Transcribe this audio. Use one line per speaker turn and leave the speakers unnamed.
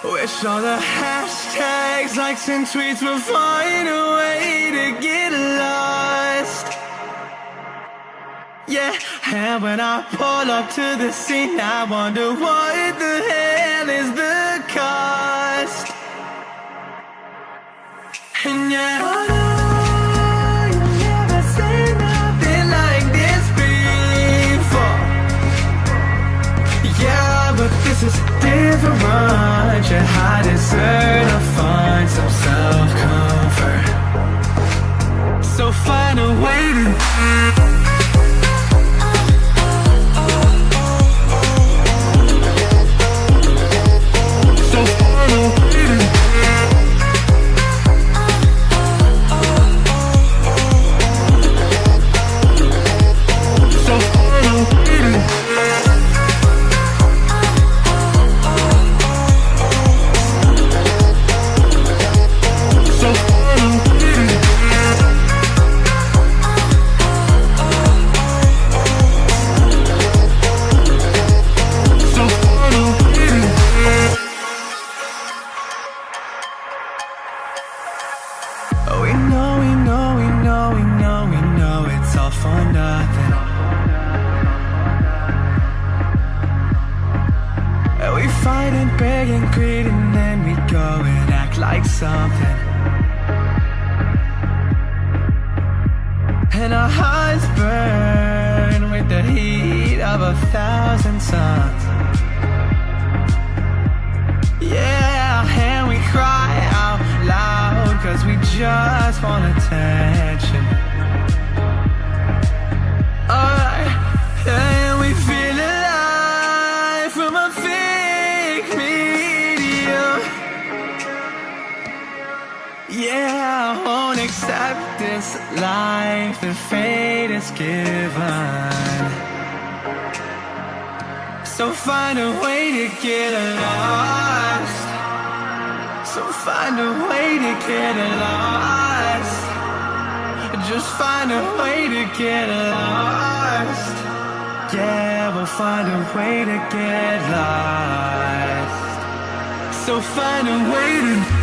Wish all the hashtags, likes and tweets will find a way to get lost. Yeah, and when I pull up to the scene, I wonder what the hell is the cost. And yeah, I know you never seen nothing like this before. Yeah, but this is different. Yeah, I deserve to find some self-comfort. So find a way to it's all for nothing. We fight and beg and greed, and then we go and act like something. And our hearts burn with the heat of 1,000 suns. Yeah, and we cry out loud 'cause we just want attention. And we feel alive from a fake medium. Yeah, I won't accept this life that fate has given. So find a way to get lost. So find a way to get lost. Just find a way to get lost. Yeah, we'll find a way to get lost. So find a way to